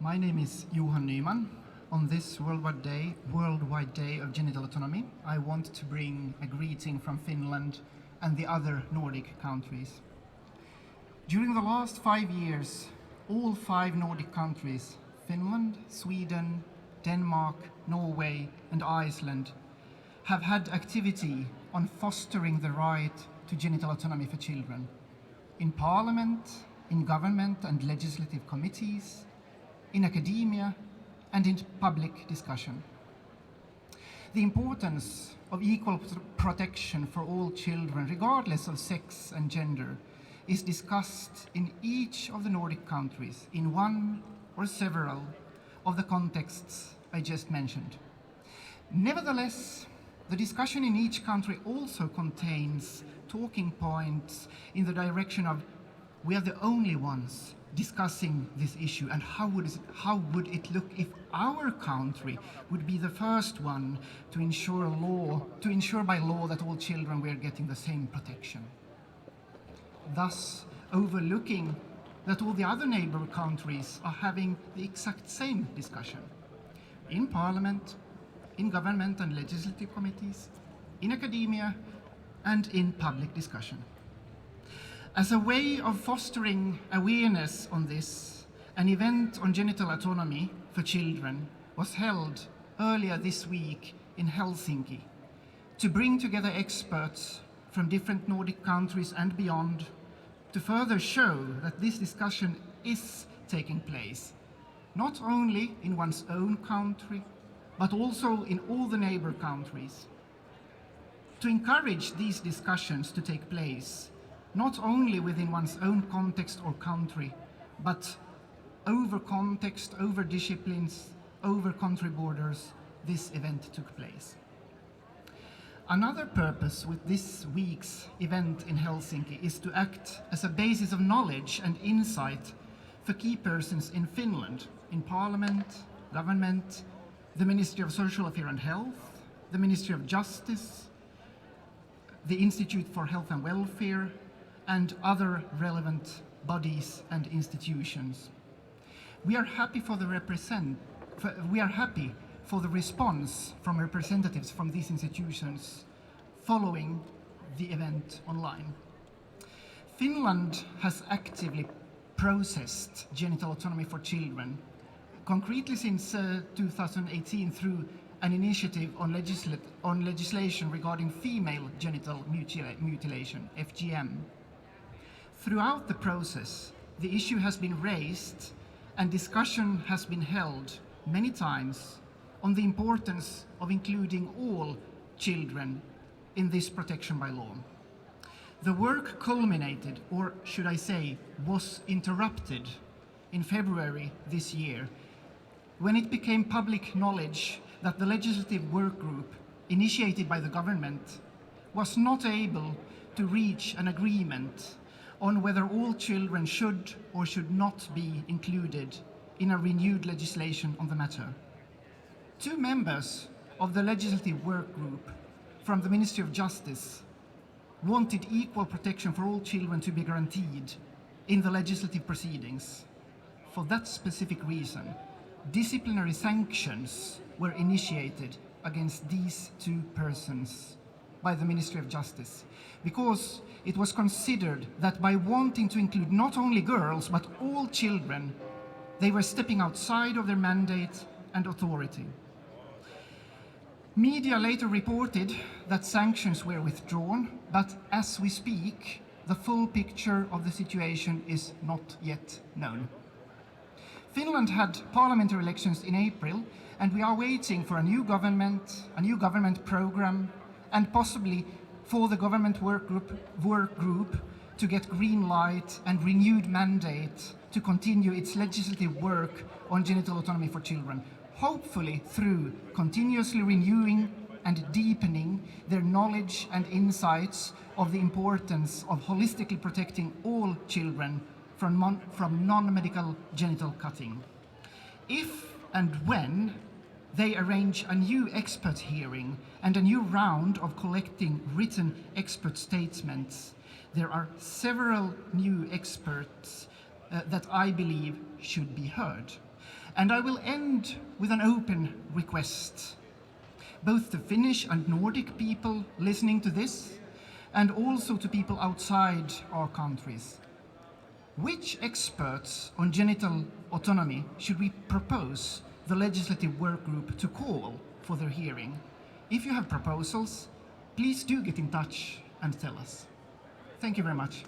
My name is Johan Nyman. On this worldwide day of genital autonomy, I want to bring a greeting from Finland and the other Nordic countries. During the last 5 years, all 5 Nordic countries, Finland, Sweden, Denmark, Norway and Iceland, have had activity on fostering the right to genital autonomy for children. In parliament, in government and legislative committees, in academia and in public discussion. The importance of equal protection for all children, regardless of sex and gender, is discussed in each of the Nordic countries in one or several of the contexts I just mentioned. Nevertheless, the discussion in each country also contains talking points in the direction of we are the only ones discussing this issue, and how would it look if our country would be the first one to ensure by law that all children were getting the same protection, thus overlooking that all the other neighbor countries are having the exact same discussion in parliament, in government and legislative committees, in academia and in public discussion. As a way of fostering awareness on this, an event on genital autonomy for children was held earlier this week in Helsinki to bring together experts from different Nordic countries and beyond to further show that this discussion is taking place, not only in one's own country, but also in all the neighbor countries. To encourage these discussions to take place, not only within one's own context or country, but over context, over disciplines, over country borders, this event took place. Another purpose with this week's event in Helsinki is to act as a basis of knowledge and insight for key persons in Finland, in parliament, government, the Ministry of Social Affairs and Health, the Ministry of Justice, the Institute for Health and Welfare, and other relevant bodies and institutions. We are happy for the response from representatives from these institutions following the event online. Finland has actively processed genital autonomy for children, concretely since 2018 through an initiative on legislation regarding female genital mutilation, FGM. Throughout the process, the issue has been raised and discussion has been held many times on the importance of including all children in this protection by law. The work culminated, or should I say, was interrupted in February this year, when it became public knowledge that the legislative work group initiated by the government was not able to reach an agreement on whether all children should or should not be included in a renewed legislation on the matter. 2 members of the legislative work group from the Ministry of Justice wanted equal protection for all children to be guaranteed in the legislative proceedings. For that specific reason, disciplinary sanctions were initiated against these 2 persons by the Ministry of Justice, because it was considered that by wanting to include not only girls but all children, they were stepping outside of their mandate and authority. Media later reported that sanctions were withdrawn, but as we speak, the full picture of the situation is not yet known. Finland had parliamentary elections in April, and we are waiting for a new government program, and possibly for the government work group to get green light and renewed mandate to continue its legislative work on genital autonomy for children, hopefully through continuously renewing and deepening their knowledge and insights of the importance of holistically protecting all children from non-medical genital cutting. If and when they arrange a new expert hearing and a new round of collecting written expert statements, there are several new experts that I believe should be heard. And I will end with an open request, both to Finnish and Nordic people listening to this, and also to people outside our countries. Which experts on genital autonomy should we propose the legislative work group to call for their hearing? If you have proposals, please do get in touch and tell us. Thank you very much.